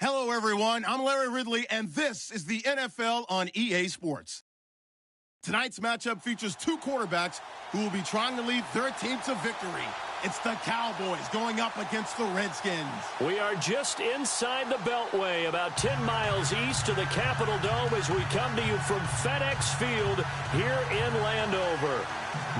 Hello, everyone. I'm Larry Ridley, and this is the NFL on EA Sports. Tonight's matchup features two quarterbacks who will be trying to lead their team to victory. It's the Cowboys going up against the Redskins. We are just inside the Beltway, about 10 miles east of the Capitol Dome as we come to you from FedEx Field here in Landover.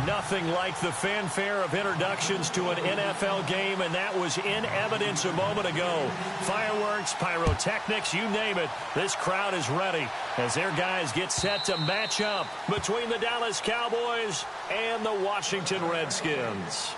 Nothing like the fanfare of introductions to an NFL game, and that was in evidence a moment ago. Fireworks, pyrotechnics, you name it. This crowd is ready as their guys get set to match up between the Dallas Cowboys and the Washington Redskins.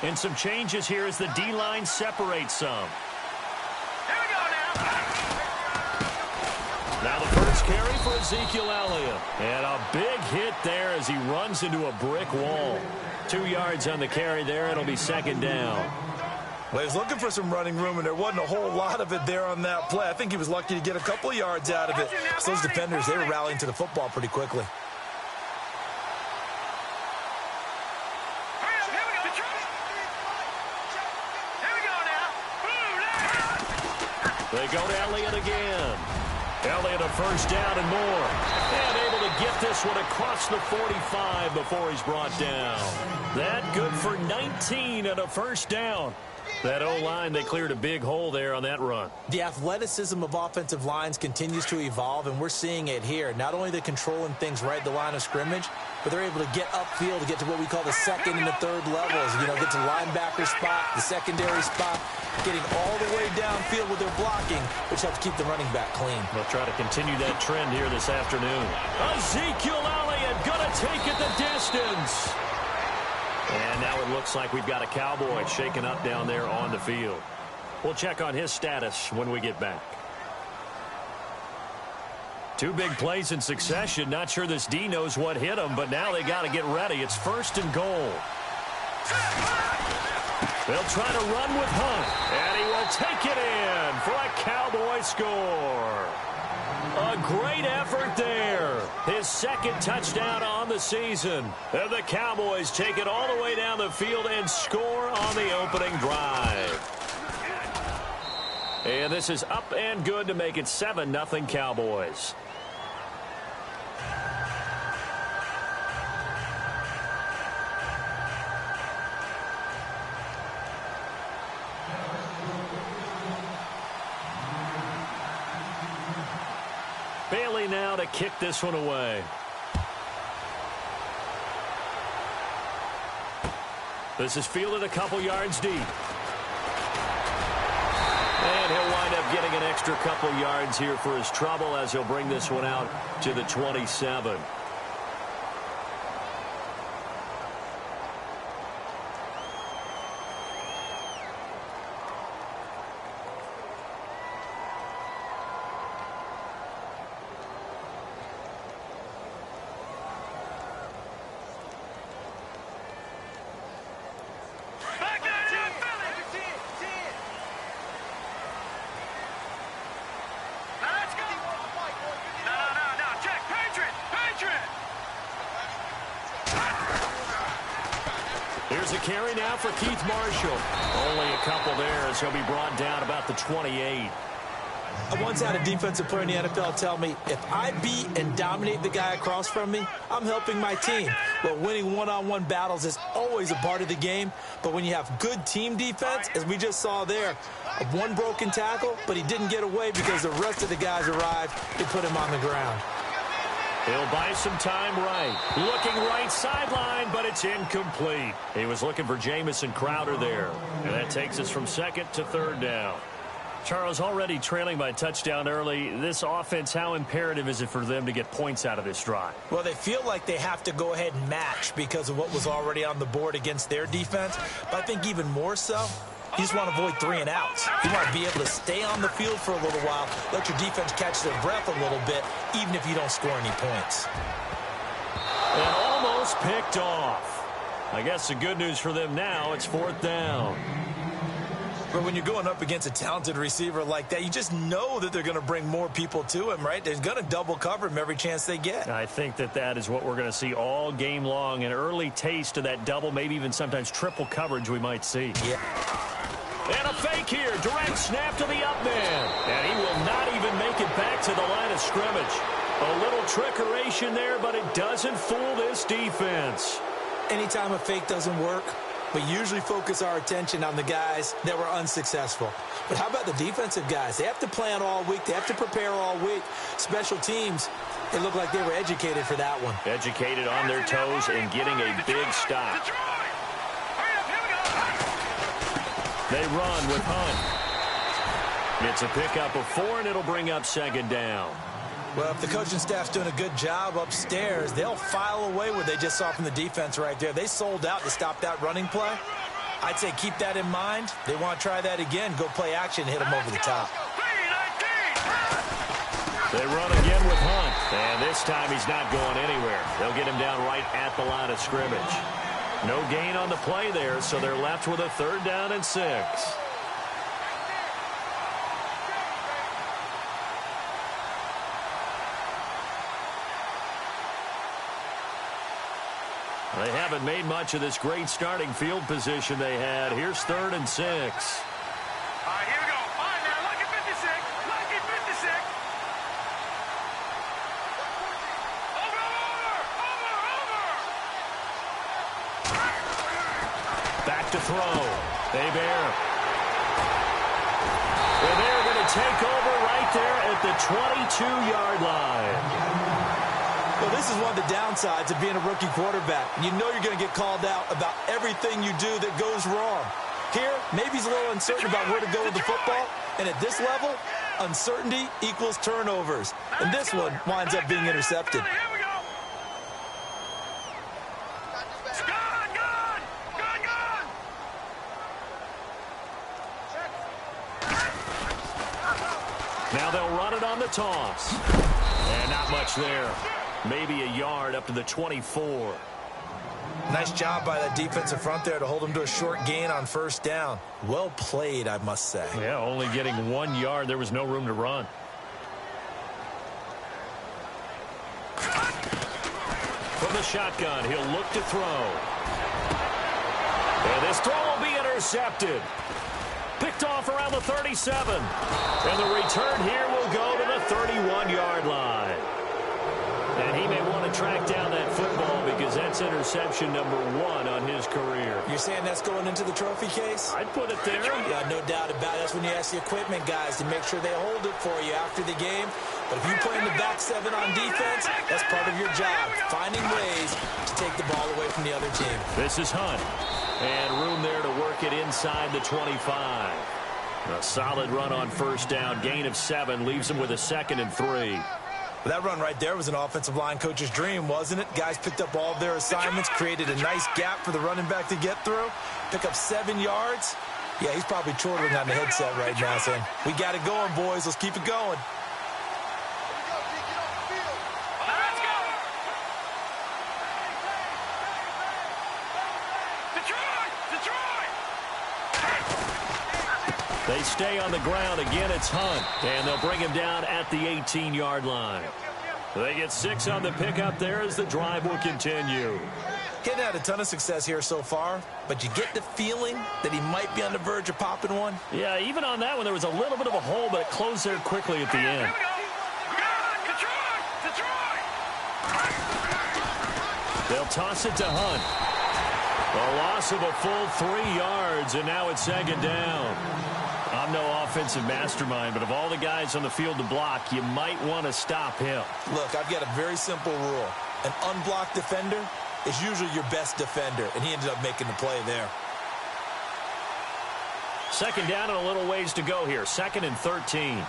And some changes here as the D-line separates some. Here we go now. Now the first carry for Ezekiel Elliott. And a big hit there as he runs into a brick wall. 2 yards on the carry there. It'll be second down. Well, he was looking for some running room, and there wasn't a whole lot of it there on that play. I think he was lucky to get a couple of yards out of it. So those defenders, they were rallying to the football pretty quickly. They go to Elliott again. Elliott a first down and more. And able to get this one across the 45 before he's brought down. That good for 19 and a first down. That O-line, they cleared a big hole there on that run. The athleticism of offensive lines continues to evolve, and we're seeing it here. Not only the controlling things right at the line of scrimmage, but they're able to get upfield to get to what we call the second and the third levels. You know, get to linebacker spot, the secondary spot, getting all the way downfield with their blocking, which helps keep the running back clean. They'll try to continue that trend here this afternoon. Ezekiel Elliott gonna take it the distance. And now it looks like we've got a Cowboy shaken up down there on the field. We'll check on his status when we get back. Two big plays in succession. Not sure this D knows what hit him, but now they got to get ready. It's first and goal. They'll try to run with Hunt, and he will take it in for a Cowboy score. A great effort there. His second touchdown on the season. And the Cowboys take it all the way down the field and score on the opening drive. And this is up and good to make it 7-0 Cowboys. Bailey now to kick this one away. This is fielded a couple yards deep. And he'll wind up getting an extra couple yards here for his trouble as he'll bring this one out to the 27. Here's a carry now for Keith Marshall. Only a couple there as he'll be brought down about the 28. I once had a defensive player in the NFL tell me, if I beat and dominate the guy across from me, I'm helping my team. Well, winning one-on-one battles is always a part of the game, but when you have good team defense, as we just saw there, one broken tackle, but he didn't get away because the rest of the guys arrived to put him on the ground. He'll buy some time right. Looking right sideline, but it's incomplete. He was looking for Jamison Crowder there. And that takes us from second to third down. Charles, already trailing by a touchdown early. This offense, how imperative is it for them to get points out of this drive? Well, they feel like they have to go ahead and match because of what was already on the board against their defense. But I think even more so, You just want to avoid 3 and outs. You want to be able to stay on the field for a little while, let your defense catch their breath a little bit, even if you don't score any points. And almost picked off. I guess the good news for them now, it's 4th down. But when you're going up against a talented receiver like that, you just know that they're going to bring more people to him, right? They're going to double cover him every chance they get. I think that is what we're going to see all game long. An early taste of that double, maybe even sometimes triple coverage we might see. Yeah. And a fake here. Direct snap to the up man. And he will not even make it back to the line of scrimmage. A little trickeration there, but it doesn't fool this defense. Anytime a fake doesn't work, we usually focus our attention on the guys that were unsuccessful. But how about the defensive guys? They have to plan all week. They have to prepare all week. Special teams, it looked like they were educated for that one. Educated on their toes and getting a big stop. They run with Hunt. It's a pickup of 4, and it'll bring up 2nd down. Well, if the coaching staff's doing a good job upstairs, they'll file away what they just saw from the defense right there. They sold out to stop that running play. I'd say keep that in mind. They want to try that again. Go play action, hit them over the top. They run again with Hunt, and this time he's not going anywhere. They'll get him down right at the line of scrimmage. No gain on the play there, so they're left with a 3rd down and 6. They haven't made much of this great starting field position they had. Here's 3rd and 6. All right, here we go. All right, now, lucky 56. Lucky 56. Over. Back to throw. They bear. And they're going to take over right there at the 22-yard line. Well, this is one of the downsides of being a rookie quarterback. You know you're going to get called out about everything you do that goes wrong. Here, maybe he's a little uncertain about where to go with the football. And at this level, uncertainty equals turnovers. And this one winds up being intercepted. Here we go. Gone. Now they'll run it on the toss. And not much there. Maybe a yard up to the 24. Nice job by that defensive front there to hold them to a short gain on 1st down. Well played, I must say. Yeah, only getting 1 yard. There was no room to run. From the shotgun, he'll look to throw. And this throw will be intercepted. Picked off around the 37. And the return here will go to the 31-yard line. And he may want to track down that football because that's interception number 1 on his career. You're saying that's going into the trophy case? I'd put it there. Yeah, no doubt about it. That's when you ask the equipment guys to make sure they hold it for you after the game. But if you play in the back 7 on defense, that's part of your job, finding ways to take the ball away from the other team. This is Hunt. And room there to work it inside the 25. A solid run on 1st down. Gain of 7 leaves him with a 2nd and 3. That run right there was an offensive line coach's dream, wasn't it? Guys picked up all of their assignments, created a nice gap for the running back to get through, pick up 7 yards. Yeah, he's probably chortling on the headset right now saying, we got it going, boys. Let's keep it going. They stay on the ground. Again, it's Hunt. And they'll bring him down at the 18-yard line. They get 6 on the pickup there as the drive will continue. Getting had a ton of success here so far, but you get the feeling that he might be on the verge of popping one. Yeah, even on that one, there was a little bit of a hole, but it closed there quickly at the end. They'll toss it to Hunt. A loss of a full 3 yards, and now it's 2nd down. I'm no offensive mastermind, but of all the guys on the field to block, you might want to stop him. Look, I've got a very simple rule. An unblocked defender is usually your best defender, and he ended up making the play there. 2nd down and a little ways to go here. 2nd and 13.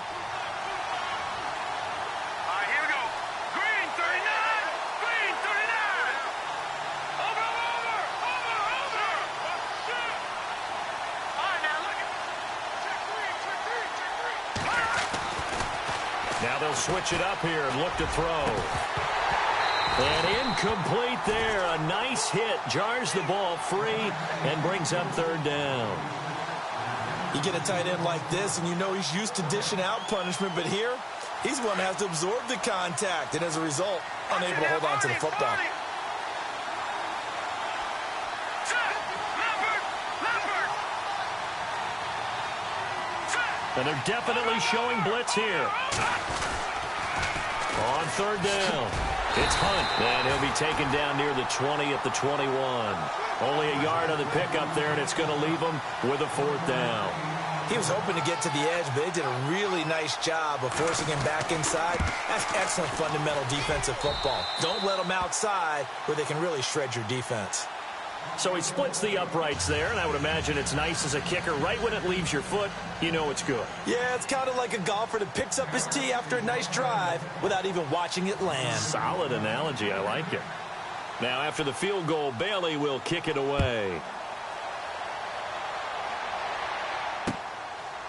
Now they'll switch it up here and look to throw. And incomplete there. A nice hit. Jars the ball free and brings up third down. You get a tight end like this, and you know he's used to dishing out punishment, but here, he's going to have to absorb the contact, and as a result, unable to hold on to the football. And they're definitely showing blitz here. On third down, it's Hunt, and he'll be taken down near the 20 at the 21. Only a yard on the pickup there, and it's going to leave him with a fourth down. He was hoping to get to the edge, but they did a really nice job of forcing him back inside. That's excellent fundamental defensive football. Don't let them outside where they can really shred your defense. So he splits the uprights there, and I would imagine it's nice as a kicker. Right when it leaves your foot, you know it's good. Yeah, it's kind of like a golfer that picks up his tee after a nice drive without even watching it land. Solid analogy. I like it. Now, after the field goal, Bailey will kick it away.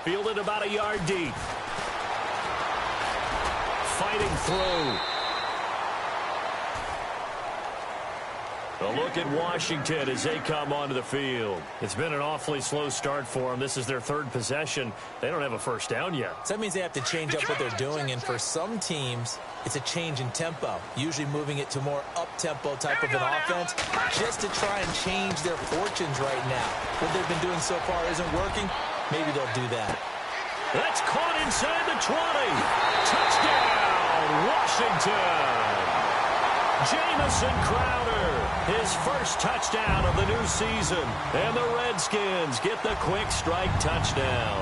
Fielded about a yard deep. Fighting through. A look at Washington as they come onto the field. It's been an awfully slow start for them. This is their third possession. They don't have a first down yet. So that means they have to change up what they're doing, and for some teams, it's a change in tempo, usually moving it to more up-tempo type of an offense just to try and change their fortunes right now. What they've been doing so far isn't working. Maybe they'll do that. That's caught inside the 20. Touchdown, Washington. Jamison Crowder, his first touchdown of the new season. And the Redskins get the quick strike touchdown.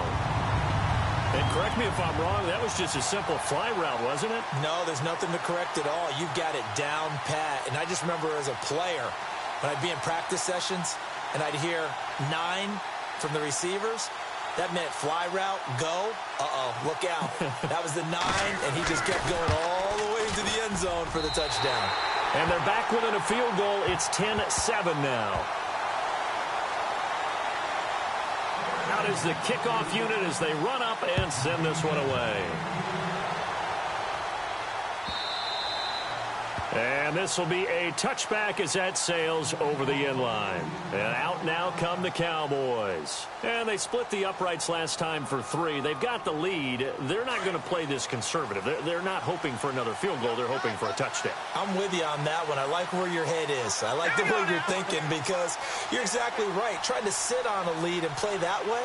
And correct me if I'm wrong, that was just a simple fly route, wasn't it? No, there's nothing to correct at all. You've got it down pat. And I just remember as a player, when I'd be in practice sessions, and I'd hear 9 from the receivers, that meant fly route, go, look out. That was the 9, and he just kept going all the way into the end zone for the touchdown. And they're back within a field goal. It's 10-7 now. Out is the kickoff unit as they run up and send this one away. And this will be a touchback as that sails over the end line. And out now come the Cowboys. And they split the uprights last time for 3. They've got the lead. They're not going to play this conservative. They're not hoping for another field goal. They're hoping for a touchdown. I'm with you on that one. I like where your head is. I like the way you're thinking because you're exactly right. Trying to sit on a lead and play that way,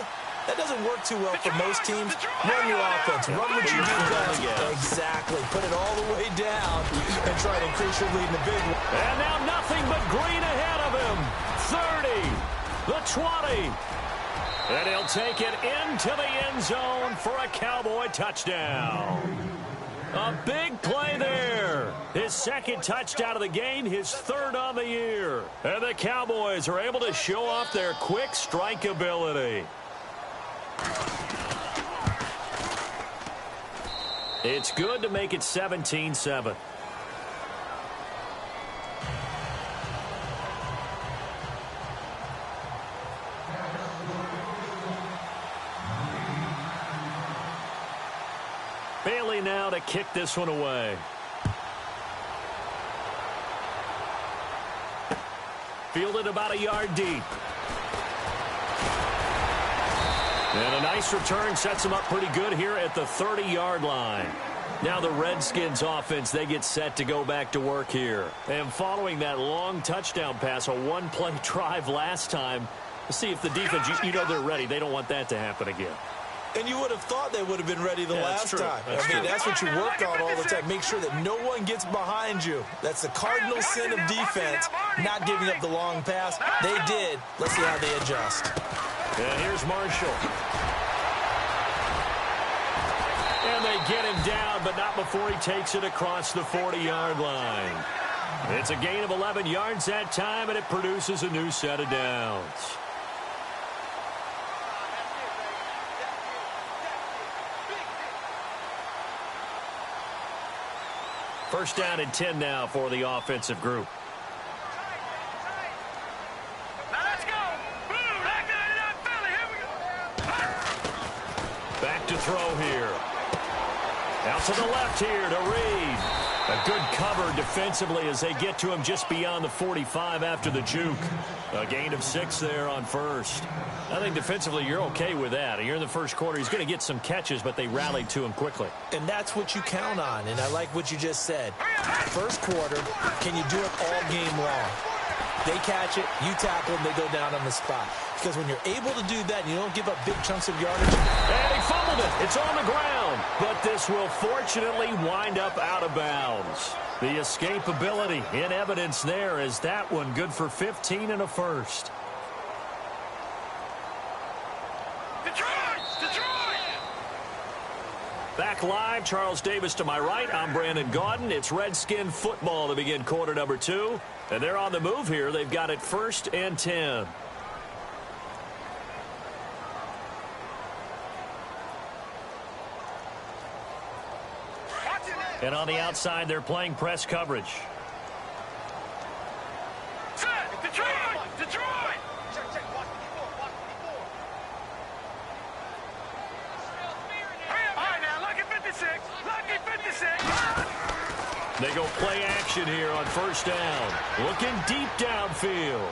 that doesn't work too well for most teams. Run your offense. Run what you do best. Exactly. Put it all the way down and try to increase your lead in the big one. And now nothing but green ahead of him. 30, the 20. And he'll take it into the end zone for a Cowboy touchdown. A big play there. His second touchdown of the game, his third on the year. And the Cowboys are able to show off their quick strike ability. It's good to make it 17-7. Bailey now to kick this one away. Fielded about a yard deep. And a nice return sets them up pretty good here at the 30-yard line. Now the Redskins offense, they get set to go back to work here. And following that long touchdown pass, a one-play drive last time, let's see if the defense, you know they're ready. They don't want that to happen again. And you would have thought they would have been ready the last time. That's what you work on all the time. Make sure that no one gets behind you. That's the cardinal sin of defense, not giving up the long pass. They did. Let's see how they adjust. And here's Marshall. And they get him down, but not before he takes it across the 40-yard line. It's a gain of 11 yards that time, and it produces a new set of downs. First down and 10 now for the offensive group. Now let's go. Back to throw here. Out to the left here to Reed. A good cover defensively as they get to him just beyond the 45 after the juke. A gain of 6 there on first. I think defensively you're okay with that. Here in the first quarter, he's going to get some catches, but they rallied to him quickly. And that's what you count on, and I like what you just said. First quarter, can you do it all game long? They catch it, you tackle them, they go down on the spot. Because when you're able to do that and you don't give up big chunks of yardage. And he fumbled it. It's on the ground. But this will fortunately wind up out of bounds. The escapability in evidence there is that one good for 15 and a first. Back live, Charles Davis to my right. I'm Brandon Gaudin. It's Redskin football to begin quarter number 2. And they're on the move here. They've got it 1st and 10. And on the outside, they're playing press coverage. Detroit! Detroit! They go play action here on first down. Looking deep downfield.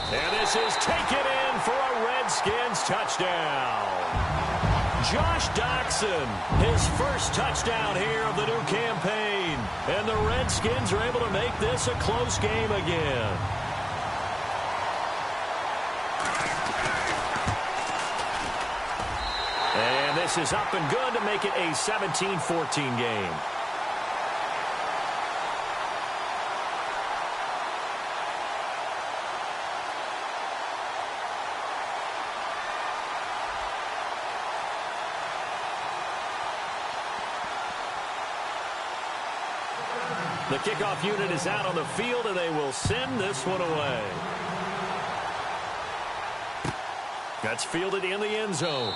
And this is taken in for a Redskins touchdown. Josh Doxson, his first touchdown here of the new campaign. And the Redskins are able to make this a close game again. And this is up and good to make it a 17-14 game. The kickoff unit is out on the field, and they will send this one away. That's fielded in the end zone.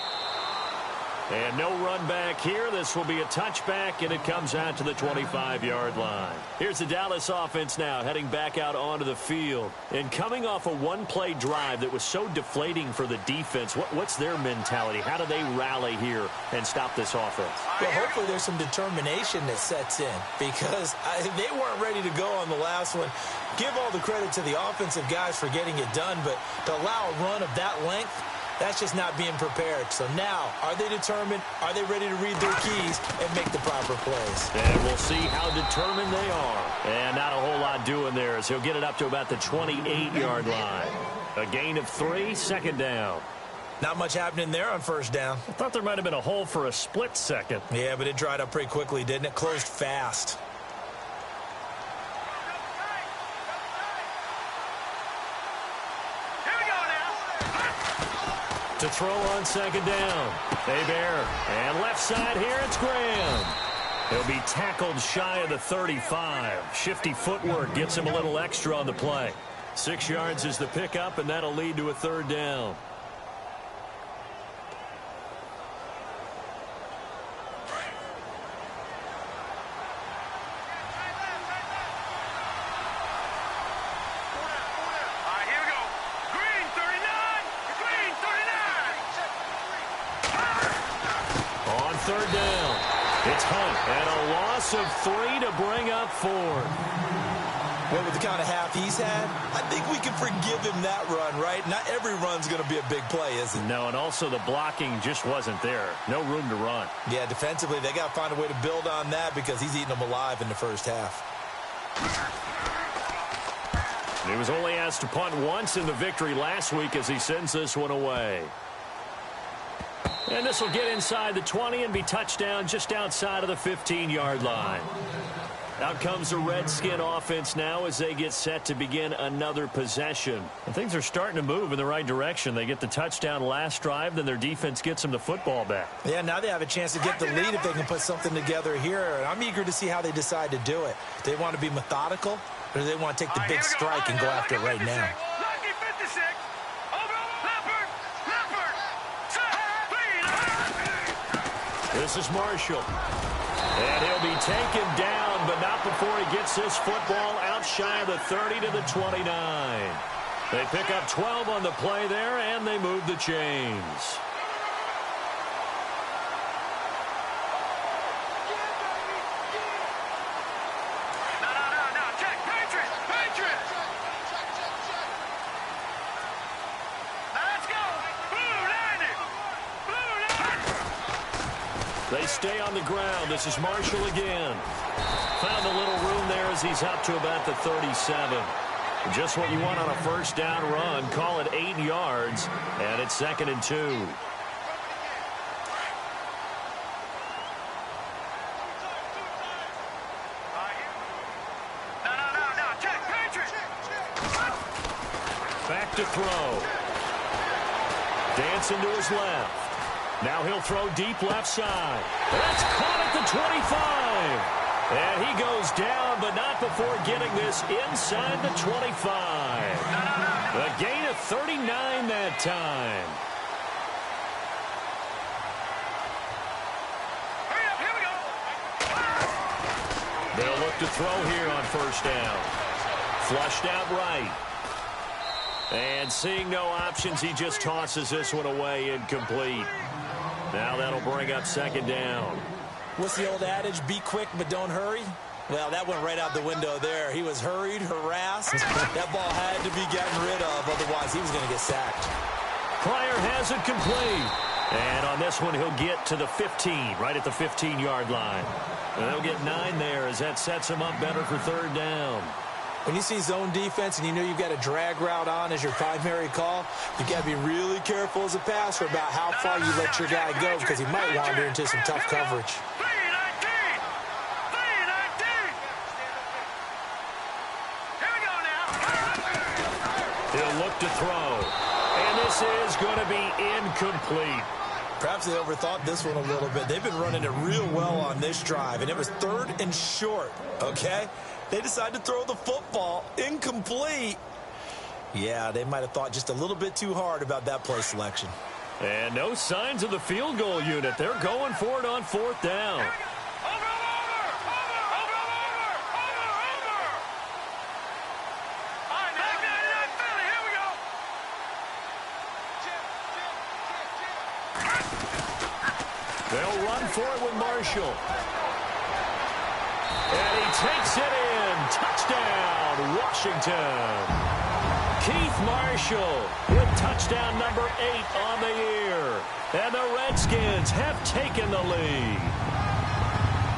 And no run back here. This will be a touchback, and it comes out to the 25-yard line. Here's the Dallas offense now heading back out onto the field. And coming off a one-play drive that was so deflating for the defense, what's their mentality? How do they rally here and stop this offense? Well, hopefully there's some determination that sets in because they weren't ready to go on the last one. Give all the credit to the offensive guys for getting it done, but to allow a run of that length, that's just not being prepared. So now, are they determined? Are they ready to read their keys and make the proper plays? And we'll see how determined they are. And not a whole lot doing there as he'll get it up to about the 28-yard line. A gain of 3, second down. Not much happening there on first down. I thought there might have been a hole for a split second. Yeah, but it dried up pretty quickly, didn't it? Closed fast. To throw on second down. Hebert. And left side here, it's Graham. He'll be tackled shy of the 35. Shifty footwork gets him a little extra on the play. 6 yards is the pickup, and that'll lead to a third down. Third down. It's Hunt and a loss of 3 to bring up 4. Well, with the kind of half he's had, I think we can forgive him that run, right? Not every run's going to be a big play, is it? No, and also the blocking just wasn't there. No room to run. Yeah, defensively, they got to find a way to build on that because he's eating them alive in the first half. He was only asked to punt once in the victory last week as he sends this one away. And this will get inside the 20 and be touchdown just outside of the 15-yard line. Out comes the Redskin offense now as they get set to begin another possession. And things are starting to move in the right direction. They get the touchdown last drive, then their defense gets them the football back. Yeah, now they have a chance to get the lead if they can put something together here. And I'm eager to see how they decide to do it. Do they want to be methodical, or do they want to take the big strike and go after it right now? This is Marshall. And he'll be taken down, but not before he gets this football out shy of the 30 to the 29. They pick up 12 on the play there, and they move the chains. They stay on the ground. This is Marshall again. Found a little room there as he's up to about the 37. Just what you want on a first down run. Call it 8 yards, and it's 2nd and 2. Back to throw. Dancing to his left. Now he'll throw deep left side. That's caught at the 25. And he goes down, but not before getting this inside the 25. A gain of 39 that time. They'll look to throw here on first down. Flushed out right. And seeing no options, he just tosses this one away, incomplete. Now that'll bring up 2nd down. What's the old adage? Be quick, but don't hurry. Well, that went right out the window there. He was hurried, harassed. That ball had to be gotten rid of, otherwise he was going to get sacked. Pryor has it complete. And on this one, he'll get to the 15, right at the 15-yard line. And they'll get 9 there as that sets him up better for 3rd down. When you see zone defense and you know you've got a drag route on as your primary call, you've got to be really careful as a passer about how far you let your guy go because he might wander into some tough coverage. He'll look to throw. And this is going to be incomplete. Perhaps they overthought this one a little bit. They've been running it real well on this drive, and it was 3rd and short, okay? They decided to throw the football incomplete. Yeah, they might have thought just a little bit too hard about that play selection. And no signs of the field goal unit. They're going for it on 4th down. They'll run for it with Marshall. And he takes it in. Touchdown, Washington. Keith Marshall with touchdown number 8 on the year. And the Redskins have taken the lead.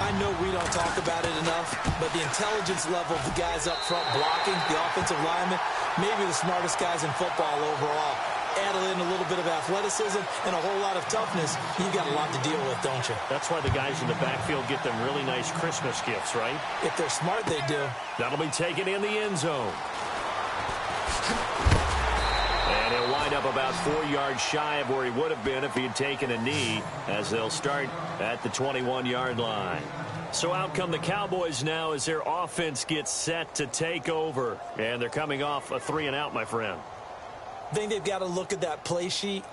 I know we don't talk about it enough, but the intelligence level of the guys up front blocking, the offensive linemen, maybe the smartest guys in football overall. Add in a little bit of athleticism and a whole lot of toughness, you've got a lot to deal with, don't you? That's why the guys in the backfield get them really nice Christmas gifts, right? If they're smart, they do. That'll be taken in the end zone. And he'll wind up about 4 yards shy of where he would have been if he had taken a knee, as they'll start at the 21-yard line. So out come the Cowboys now as their offense gets set to take over. And they're coming off a 3-and-out, my friend. I think they've got to look at that play sheet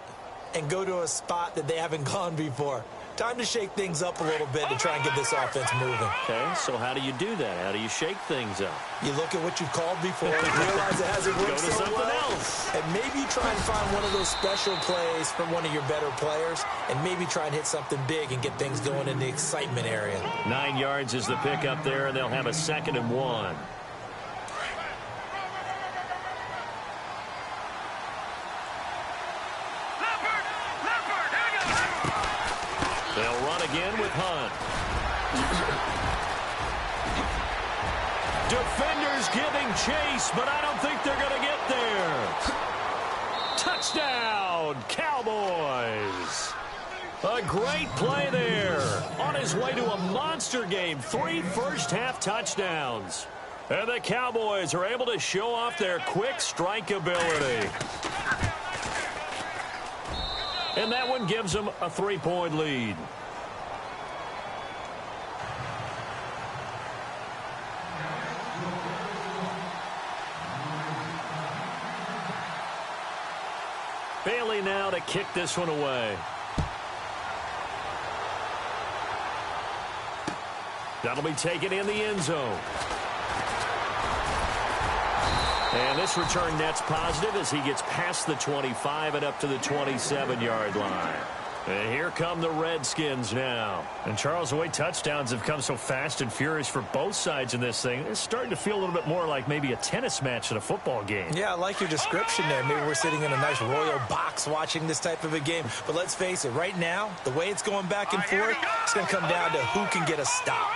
and go to a spot that they haven't gone before. Time to shake things up a little bit to try and get this offense moving. Okay, so how do you do that? How do you shake things up? You look at what you've called before, realize it hasn't worked Go to so something well, else. and maybe try and find one of those special plays from one of your better players, and maybe try and hit something big and get things going in the excitement area. 9 yards is the pickup there, and they'll have a 2nd and 1. They'll run again with Hunt. Defenders giving chase, but I don't think they're going to get there. Touchdown, Cowboys. A great play there. On his way to a monster game. 3 first-half touchdowns. And the Cowboys are able to show off their quick strike ability. And that one gives them a 3-point lead. Bailey now to kick this one away. That'll be taken in the end zone. And this return net's positive as he gets past the 25 and up to the 27-yard line. And here come the Redskins now. And Charles, the way touchdowns have come so fast and furious for both sides in this thing, it's starting to feel a little bit more like maybe a tennis match at a football game. Yeah, I like your description there. Maybe we're sitting in a nice royal box watching this type of a game. But let's face it, right now, the way it's going back and forth, it's going to come down to who can get a stop.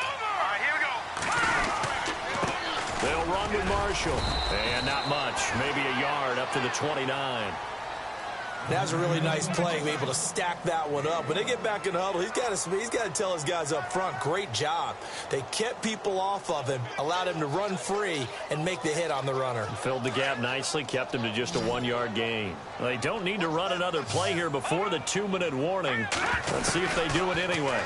They'll run with Marshall. And not much. Maybe a yard up to the 29. That's a really nice play, be able to stack that one up. When they get back in the huddle, he's got to tell his guys up front, great job. They kept people off of him, allowed him to run free, and make the hit on the runner. Filled the gap nicely, kept him to just a 1-yard gain. They don't need to run another play here before the 2-minute warning. Let's see if they do it anyway.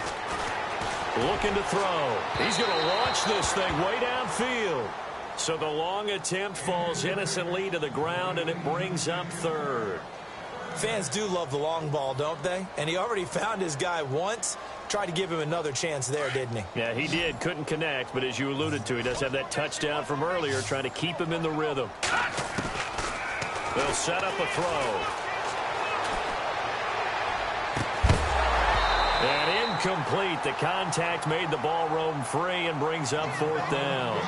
Looking to throw. He's going to launch this thing way downfield. So the long attempt falls innocently to the ground, and it brings up third. Fans do love the long ball, don't they? And he already found his guy once. Tried to give him another chance there, didn't he? Yeah, he did. Couldn't connect, but as you alluded to, he does have that touchdown from earlier, trying to keep him in the rhythm. They'll set up a throw. And incomplete. The contact made the ball roam free and brings up 4th down.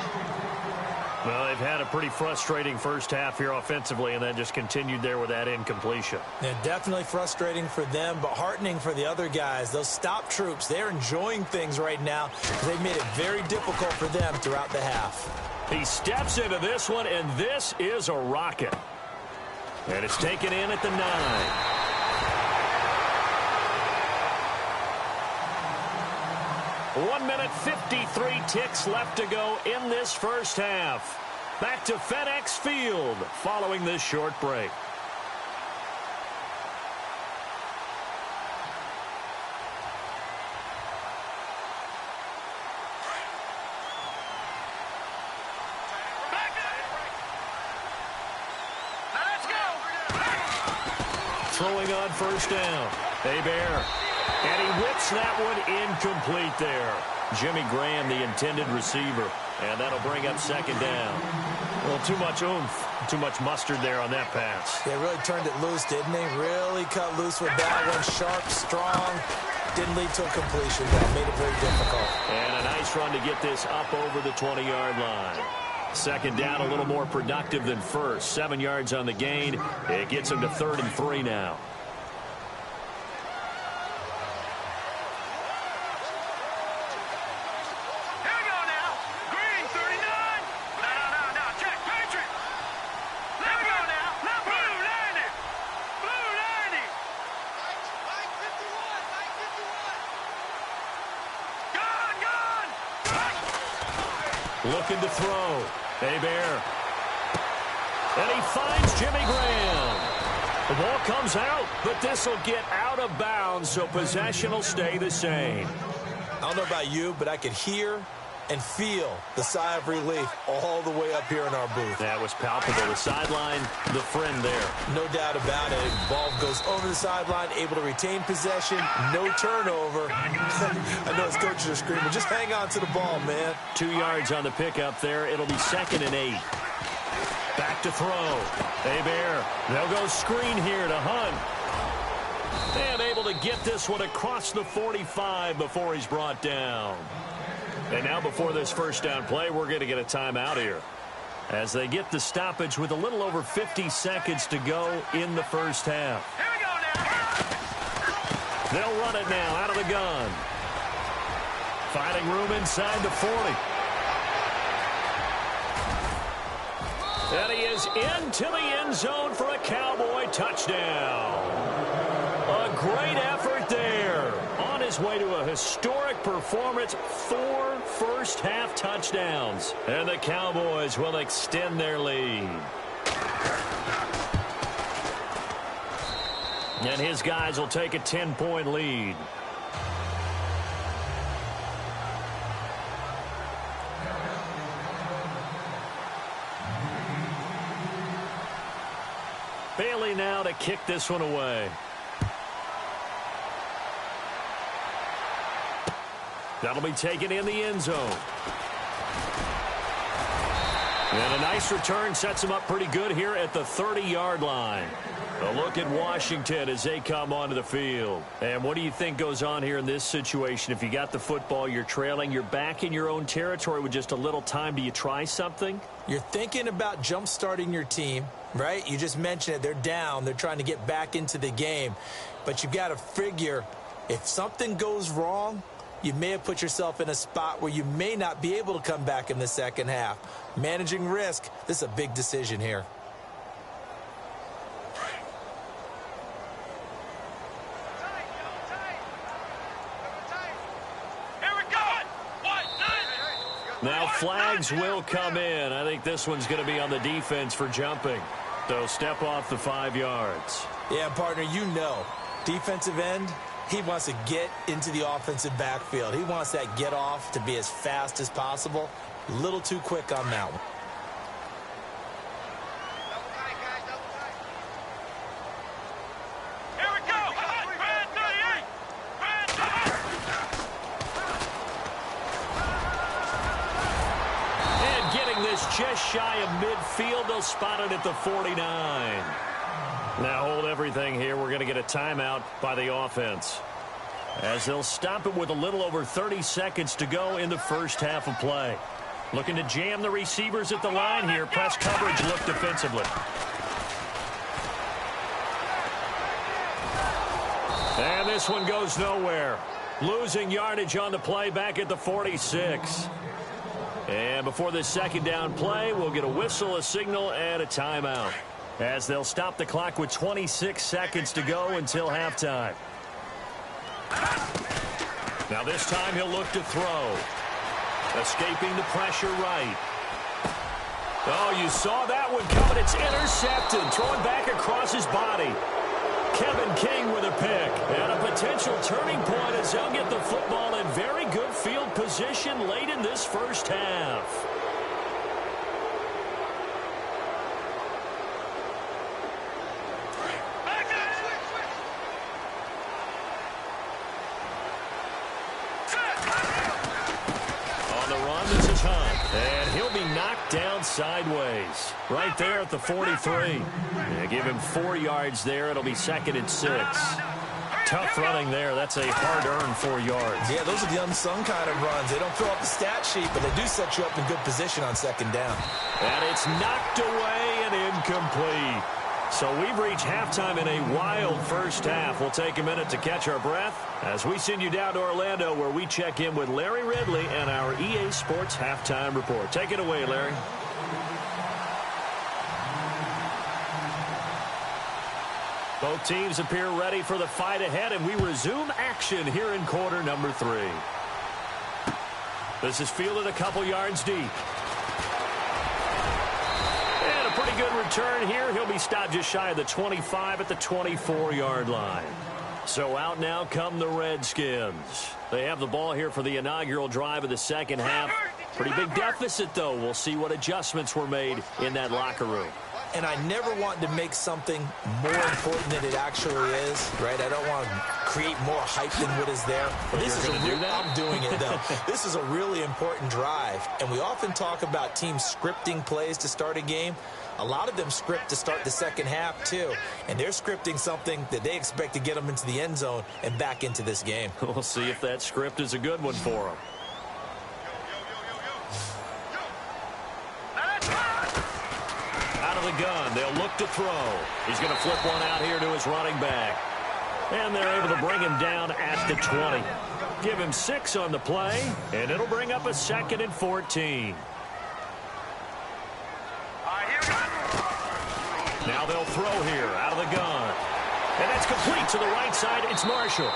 Well, they've had a pretty frustrating first half here offensively, and then just continued there with that incompletion. Yeah, definitely frustrating for them, but heartening for the other guys. Those stop troops, they're enjoying things right now. They've made it very difficult for them throughout the half. He steps into this one, and this is a rocket. And it's taken in at the 9. 1 minute, 53 ticks left to go in this first half. Back to FedEx Field following this short break. Throwing on first down. Hebert. And he whips that one incomplete there. Jimmy Graham, the intended receiver. And that'll bring up 2nd down. Well, too much oomph, too much mustard there on that pass. They really turned it loose, didn't they? Really cut loose with that one. Sharp, strong. Didn't lead to a completion. That made it very difficult. And a nice run to get this up over the 20-yard line. 2nd down, a little more productive than first. 7 yards on the gain. It gets him to 3rd and 3 now. Looking to throw. Hebert. And he finds Jimmy Graham. The ball comes out, but this will get out of bounds, so possession will stay the same. I don't know about you, but I could hear and feel the sigh of relief all the way up here in our booth. That was palpable. The sideline, the friend there. No doubt about it. Ball goes over the sideline, able to retain possession, no turnover. I know his coaches are screaming, just hang on to the ball, man. 2 yards on the pickup there. It'll be 2nd and 8. Back to throw. Hebert. They'll go screen here to Hunt. And able to get this one across the 45 before he's brought down. And now before this first down play, we're going to get a timeout here as they get the stoppage with a little over 50 seconds to go in the first half. Here we go now. They'll run it now out of the gun. Finding room inside the 40. And he is into the end zone for a Cowboy touchdown. A great effort there. On his way to a historic performance, 4 first-half touchdowns. And the Cowboys will extend their lead. And his guys will take a 10-point lead. Bailey now to kick this one away. That'll be taken in the end zone. And a nice return sets him up pretty good here at the 30-yard line. A look at Washington as they come onto the field. And what do you think goes on here in this situation? If you got the football, you're trailing, you're back in your own territory with just a little time. Do you try something? You're thinking about jump-starting your team, right? You just mentioned it. They're down. They're trying to get back into the game. But you've got to figure if something goes wrong, you may have put yourself in a spot where you may not be able to come back in the second half. Managing risk, this is a big decision here. Now flags will come in. I think this one's going to be on the defense for jumping. So step off the 5 yards. Yeah, partner, you know, defensive end, he wants to get into the offensive backfield. He wants that get off to be as fast as possible. A little too quick on that one. Just shy of midfield. They'll spot it at the 49. Now hold everything here. We're going to get a timeout by the offense, as they'll stop it with a little over 30 seconds to go in the first half of play. Looking to jam the receivers at the line here. Press coverage look defensively. And this one goes nowhere. Losing yardage on the play back at the 46. And before this second down play, we'll get a whistle, a signal, and a timeout, as they'll stop the clock with 26 seconds to go until halftime. Now this time he'll look to throw. Escaping the pressure right. Oh, you saw that one coming. It's intercepted. Throwing back across his body. Kevin King with a pick. And a potential turning point as they'll get the football in very good field position late in this first half. On the run, this is Hunt. And he'll be knocked down sideways. Right there at the 43. Yeah, give him 4 yards there. It'll be 2nd and 6. Tough running there. That's a hard-earned 4 yards. Yeah, those are the unsung kind of runs. They don't fill up the stat sheet, but they do set you up in good position on second down. And it's knocked away and incomplete. So we've reached halftime in a wild first half. We'll take a minute to catch our breath as we send you down to Orlando, where we check in with Larry Ridley and our EA Sports Halftime Report. Take it away, Larry. Both teams appear ready for the fight ahead, and we resume action here in quarter number 3. This is fielded a couple yards deep. And a pretty good return here. He'll be stopped just shy of the 25 at the 24-yard line. So out now come the Redskins. They have the ball here for the inaugural drive of the second half. Pretty big deficit, though. We'll see what adjustments were made in that locker room. And I never want to make something more important than it actually is, right? I don't want to create more hype than what is there. But this is I'm doing it, though. This is a really important drive. And we often talk about teams scripting plays to start a game. A lot of them script to start the second half, too. And they're scripting something that they expect to get them into the end zone and back into this game. We'll see if that script is a good one for them. The gun. They'll look to throw. He's going to flip one out here to his running back. And they're able to bring him down at the 20. Give him 6 on the play, and it'll bring up a 2nd and 14. Now they'll throw here out of the gun. And that's complete to the right side. It's Marshall.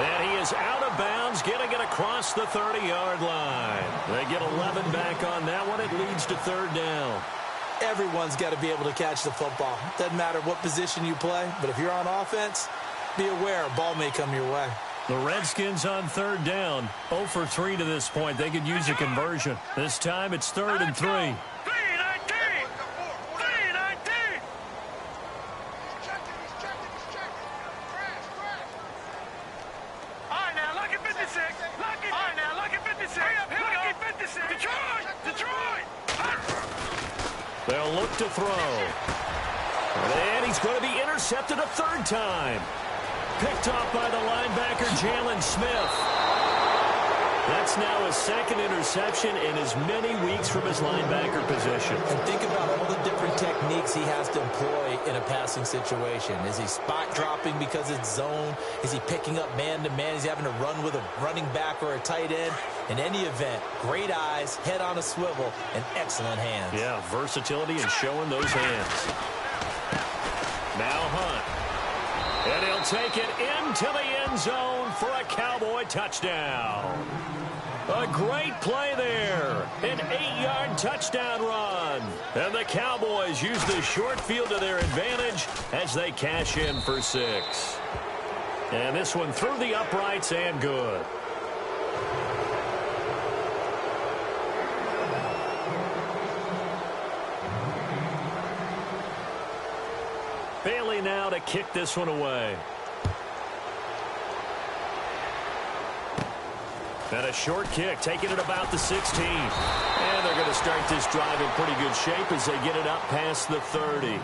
And he is out of bounds, getting it across the 30-yard line. They get 11 back on that one. It leads to 3rd down. Everyone's got to be able to catch the football. Doesn't matter what position you play, but if you're on offense, be aware a ball may come your way. The Redskins on 3rd down, 0 for 3 to this point. They could use a conversion. This time it's 3rd and 3. They'll look to throw. And he's going to be intercepted a third time. Picked off by the linebacker, Jalen Smith. That's now his second interception in as many weeks from his linebacker position. And think about all the different techniques he has to employ in a passing situation. Is he spot dropping because it's zone? Is he picking up man-to-man? Is he having to run with a running back or a tight end? In any event, great eyes, head on a swivel, and excellent hands. Yeah, versatility and showing those hands. Now Hunt. And he'll take it into the end zone for a Cowboy touchdown. A great play there. An 8-yard touchdown run. And the Cowboys use the short field to their advantage as they cash in for 6. And this one through the uprights and good. Bailey now to kick this one away. And a short kick, taking it about the 16. And they're going to start this drive in pretty good shape as they get it up past the 30.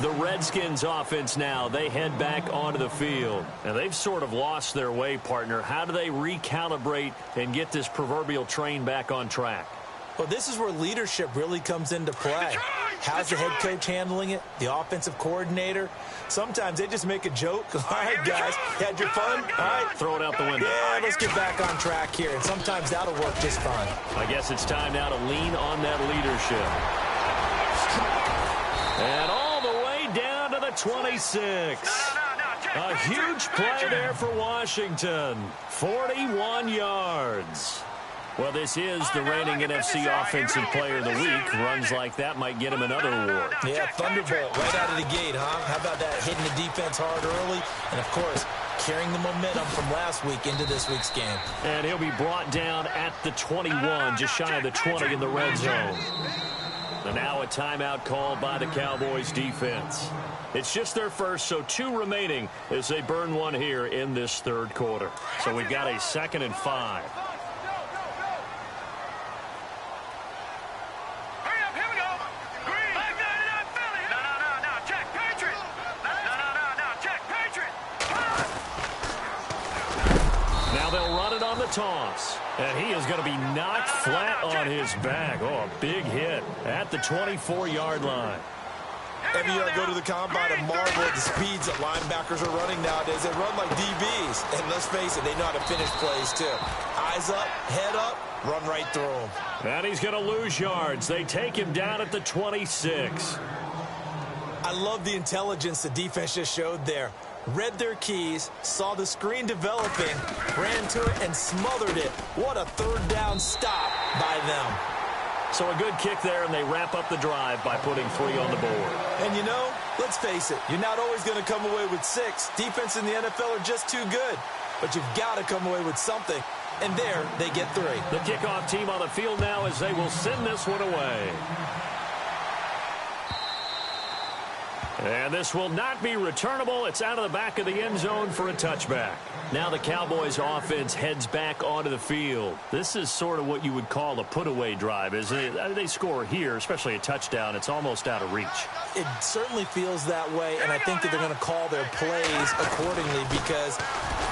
The Redskins offense now, they head back onto the field. And they've sort of lost their way, partner. How do they recalibrate and get this proverbial train back on track? Well, this is where leadership really comes into play. How's the head coach handling it? The offensive coordinator? Sometimes they just make a joke. All right, guys, had your fun? All right. Throw it out the window. Yeah, let's get back on track here. And sometimes that'll work just fine. I guess it's time now to lean on that leadership. And all the way down to the 26. A huge play there for Washington. 41 yards. Well, this is the reigning NFC Offensive Player of the Week. Runs like that might get him another award. Yeah, Thunderbolt right out of the gate, huh? How about that, hitting the defense hard early? And, of course, carrying the momentum from last week into this week's game. And he'll be brought down at the 21, just shy of the 20 in the red zone. And now a timeout called by the Cowboys defense. It's just their first, so 2 remaining as they burn one here in this third quarter. So we've got a 2nd and 5. Toss, and he is going to be knocked flat on his back. Oh, a big hit at the 24-yard line. Every year I go to the combine and marvel at the speeds that linebackers are running nowadays. They run like DBs, and let's face it, they know how to finish plays too. Eyes up, head up, run right through them. And he's going to lose yards. They take him down at the 26. I love the intelligence the defense just showed there. Read their keys, saw the screen developing, ran to it, and smothered it. What a third down stop by them. So a good kick there, and they wrap up the drive by putting 3 on the board. And you know, let's face it, you're not always going to come away with 6. Defense in the NFL are just too good. But you've got to come away with something. And there, they get 3. The kickoff team on the field now as they will send this one away. And this will not be returnable. It's out of the back of the end zone for a touchback. Now the Cowboys offense heads back onto the field. This is sort of what you would call a put-away drive, isn't it? They score here, especially a touchdown. It's almost out of reach. It certainly feels that way, and I think that they're going to call their plays accordingly because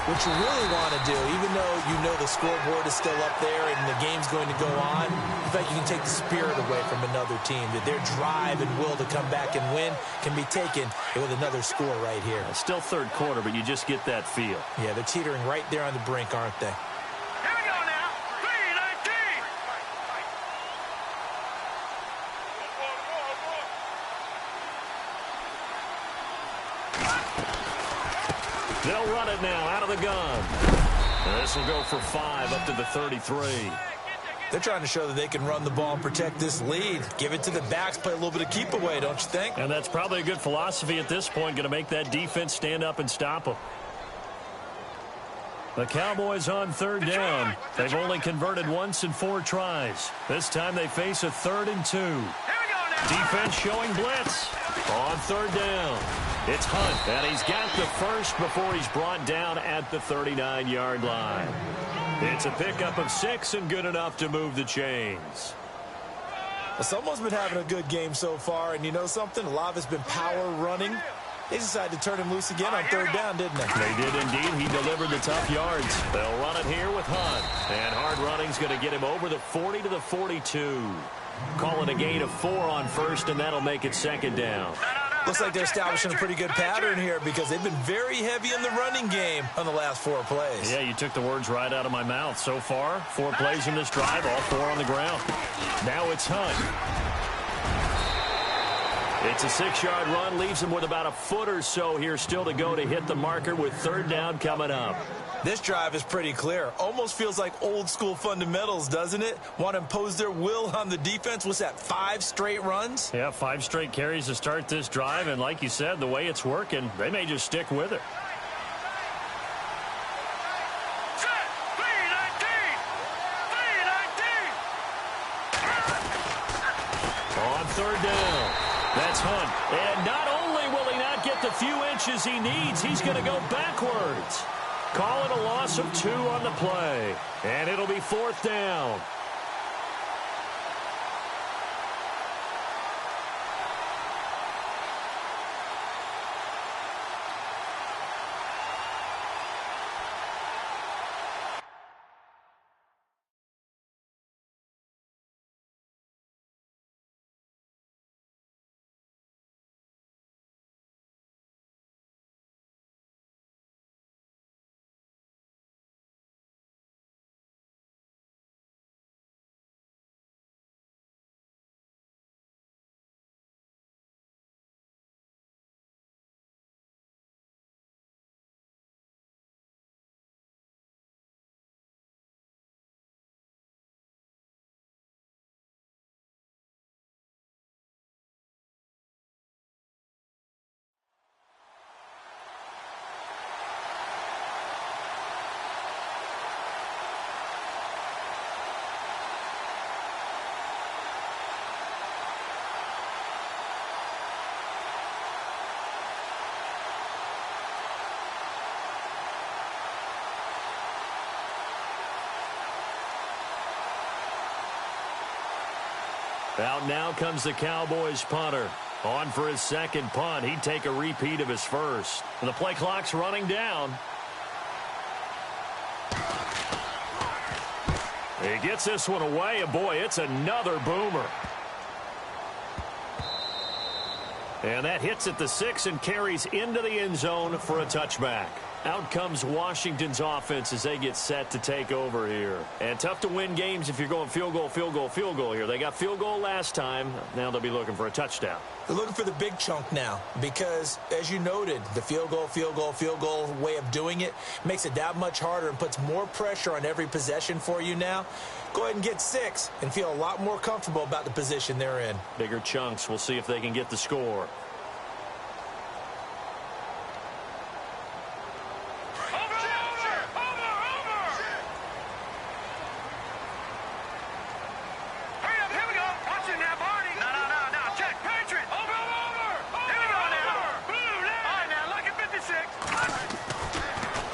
what you really want to do, even though you know the scoreboard is still up there and the game's going to go on, in fact, you can take the spirit away from another team, that their drive and will to come back and win can be taken with another score right here. It's still third quarter, but you just get that feel. Yeah, they're teetering right there on the brink, aren't they? Here we go now. 3-19. They'll run it now out of the gun. And this will go for 5 up to the 33. They're trying to show that they can run the ball and protect this lead. Give it to the backs, play a little bit of keep away, don't you think? And that's probably a good philosophy at this point, going to make that defense stand up and stop them. The Cowboys on third down. They've only converted once in 4 tries. This time they face a 3rd and 2. Defense showing blitz on third down. It's Hunt, and he's got the first before he's brought down at the 39-yard line. It's a pickup of 6 and good enough to move the chains. Well, someone's been having a good game so far, and you know something? A lot of it's been power running. They decided to turn him loose again on third down, didn't they? They did indeed. He delivered the tough yards. They'll run it here with Hunt. And hard running's going to get him over the 40 to the 42. Call it a gain of 4 on first, and that'll make it second down. Looks like they're establishing a pretty good pattern here because they've been very heavy in the running game on the last 4 plays. Yeah, you took the words right out of my mouth. So far, 4 plays in this drive, all 4 on the ground. Now it's Hunt. It's a 6-yard run, leaves him with about a foot or so here still to go to hit the marker with third down coming up. This drive is pretty clear. Almost feels like old school fundamentals, doesn't it? Want to impose their will on the defense. What's that, 5 straight runs? Yeah, 5 straight carries to start this drive, and like you said, the way it's working, they may just stick with it. On third down, that's Hunt. And not only will he not get the few inches he needs, he's going to go backwards. Call it a loss of 2 on the play. And it'll be 4th down. Out now comes the Cowboys punter. On for his second punt. He'd take a repeat of his first. And the play clock's running down. He gets this one away, and boy, it's another boomer. And that hits at the 6 and carries into the end zone for a touchback. Out comes Washington's offense as they get set to take over here. And tough to win games if you're going field goal, field goal, field goal here. They got field goal last time. Now they'll be looking for a touchdown. They're looking for the big chunk now because, as you noted, the field goal way of doing it makes it that much harder and puts more pressure on every possession for you now. Go ahead and get 6 and feel a lot more comfortable about the position they're in. Bigger chunks. We'll see if they can get the score.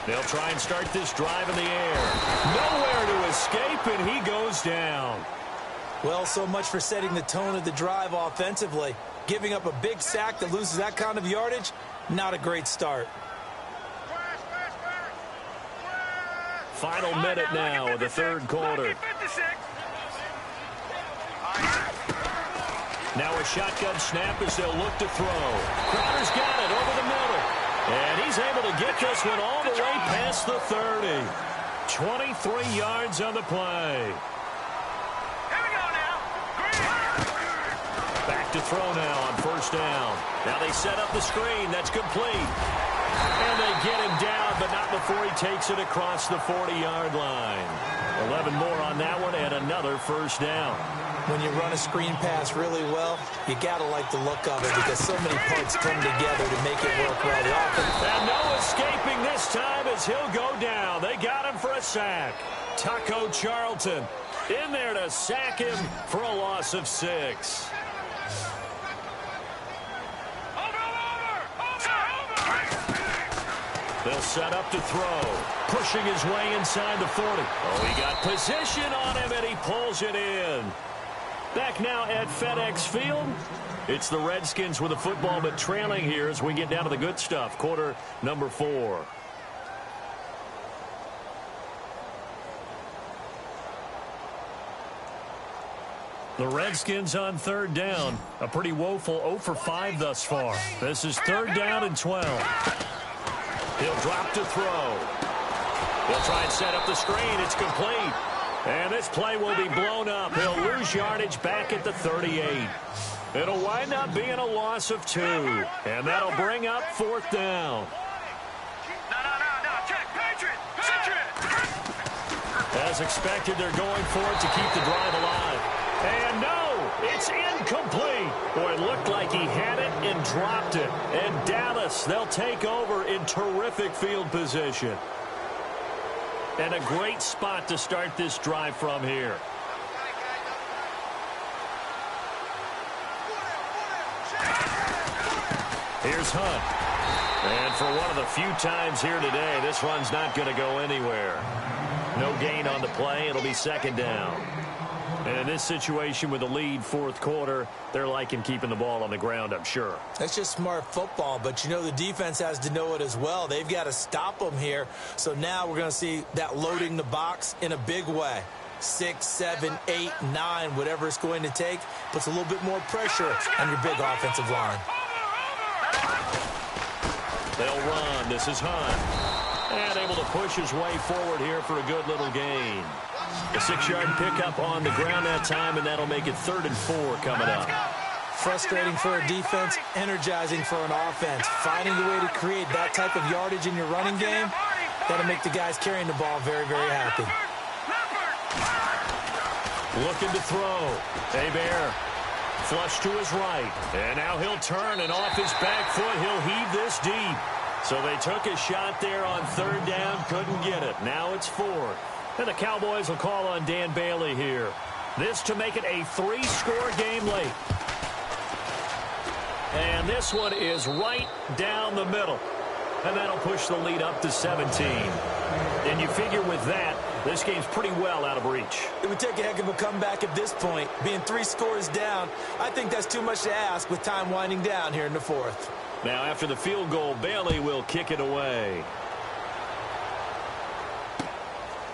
They'll try and start this drive in the air. Nowhere to escape, and he goes down. Well, so much for setting the tone of the drive offensively. Giving up a big sack that loses that kind of yardage, not a great start. Final minute now of the third quarter. Now a shotgun snap as they'll look to throw. Crowder's got it over the middle. And he's able to get this one all the way past the 30. 23 yards on the play. Here we go now. Back to throw now on first down. Now they set up the screen. That's complete. And they get him down, but not before he takes it across the 40-yard line. 11 more on that one and another first down. When you run a screen pass really well, you got to like the look of it because so many parts come together to make it work well. And no escaping this time as he'll go down. They got him for a sack. Taco Charlton in there to sack him for a loss of 6. They'll set up to throw. Pushing his way inside the 40. Oh, he got position on him, and he pulls it in. Back now at FedEx Field. It's the Redskins with the football, but trailing here as we get down to the good stuff. Quarter number 4. The Redskins on third down. A pretty woeful 0 for 5 thus far. This is third down and 12. He'll drop to throw. He'll try and set up the screen. It's complete. And this play will be blown up. He'll lose yardage back at the 38. It'll wind up being a loss of 2. And that'll bring up fourth down. No. Check. Patriot. As expected, they're going for it to keep the drive alive. And no, it's incomplete. Boy, it looked like he had it and dropped it. And Dallas, they'll take over in terrific field position. And a great spot to start this drive from here. Here's Hunt. And for one of the few times here today, this run's not going to go anywhere. No gain on the play. It'll be second down. And in this situation with the lead fourth quarter, they're liking keeping the ball on the ground, I'm sure. That's just smart football, but you know the defense has to know it as well. They've got to stop them here. So now we're going to see that loading the box in a big way. 6, 7, 8, 9, whatever it's going to take, puts a little bit more pressure on your big offensive line. They'll run. This is Hunt. And able to push his way forward here for a good little gain. A 6-yard pickup on the ground that time, and that'll make it 3rd and 4 coming up. Frustrating for a defense, energizing for an offense. Finding a way to create that type of yardage in your running game, that'll make the guys carrying the ball very, very happy. Looking to throw. Hebert. Flush to his right. And now he'll turn, and off his back foot, he'll heave this deep. So they took a shot there on third down, couldn't get it. Now it's 4th. And the Cowboys will call on Dan Bailey here. This to make it a 3-score game late. And this one is right down the middle. And that'll push the lead up to 17. And you figure with that, this game's pretty well out of reach. It would take a heck of a comeback at this point. Being 3 scores down, I think that's too much to ask with time winding down here in the 4th. Now after the field goal, Bailey will kick it away.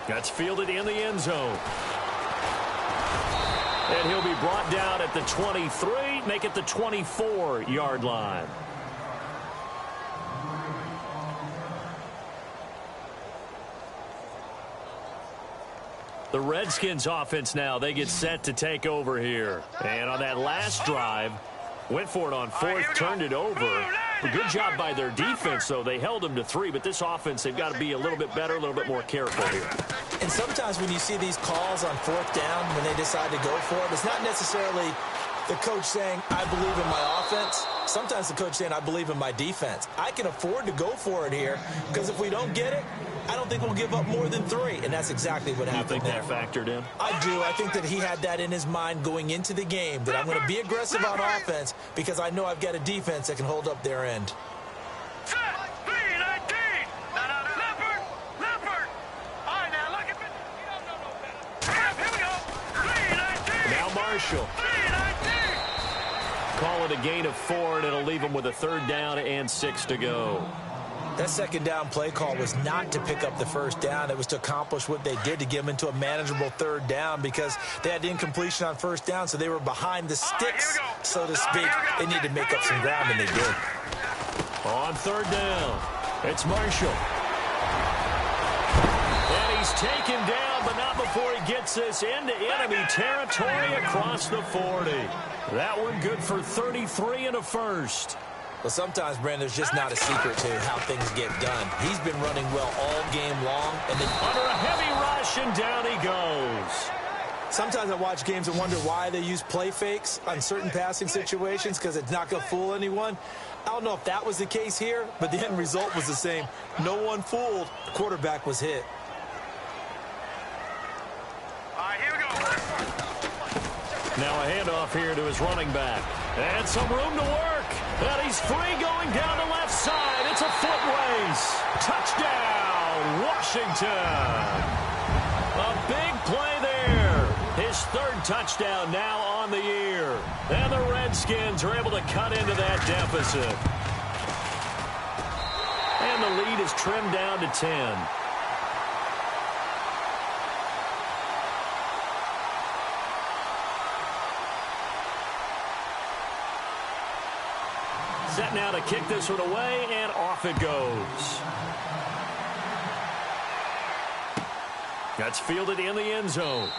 That's fielded in the end zone. And he'll be brought down at the 23, make it the 24-yard line. The Redskins offense now, they get set to take over here. And on that last drive, went for it on 4th, turned it over. A good job by their defense, though. They held them to 3, but this offense, they've got to be a little bit better, a little bit more careful here. And sometimes when you see these calls on 4th down, when they decide to go for it, it's not necessarily the coach saying, I believe in my offense. Sometimes the coach saying, I believe in my defense. I can afford to go for it here, because if we don't get it, I don't think we'll give up more than 3, and that's exactly what happened there. You think that factored in? I do. I think that he had that in his mind going into the game, that I'm going to be aggressive on offense because I know I've got a defense that can hold up their end. Now Marshall. Call it a gain of 4, and it'll leave him with a 3rd down and 6 to go. That second down play call was not to pick up the first down. It was to accomplish what they did, to get them into a manageable 3rd down, because they had incompletion on first down, so they were behind the sticks, so to speak. They needed to make up some ground, and they did. On 3rd down, it's Marshall. And he's taken down, but not before he gets this into enemy territory across the 40. That one good for 33 and a first. Well, sometimes, Brandon, there's just not a secret to how things get done. He's been running well all game long. And then under a heavy rush, and down he goes. Sometimes I watch games and wonder why they use play fakes on certain passing situations, because it's not going to fool anyone. I don't know if that was the case here, but the end result was the same. No one fooled. The quarterback was hit. All right, here we go. Now a handoff here to his running back. And some room to work. And he's free going down the left side. It's a foot race. Touchdown, Washington. A big play there. His third touchdown now on the year. And the Redskins are able to cut into that deficit. And the lead is trimmed down to 10. Set now to kick this one away, and off it goes. That's fielded in the end zone.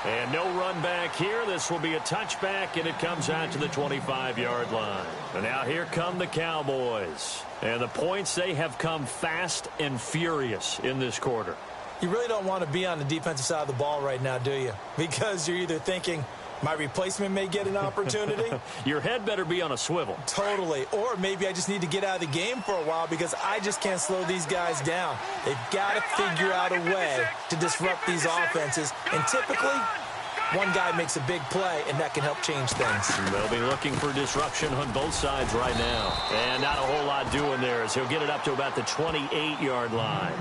And no run back here. This will be a touchback, and it comes out to the 25-yard line. And now here come the Cowboys. And the points, they have come fast and furious in this quarter. You really don't want to be on the defensive side of the ball right now, do you? Because you're either thinking, my replacement may get an opportunity. Your head better be on a swivel. Totally. Or maybe I just need to get out of the game for a while because I just can't slow these guys down. They've got to figure out a way to disrupt these offenses. And typically, one guy makes a big play, and that can help change things. They'll be looking for disruption on both sides right now. And not a whole lot doing there as he'll get it up to about the 28-yard line.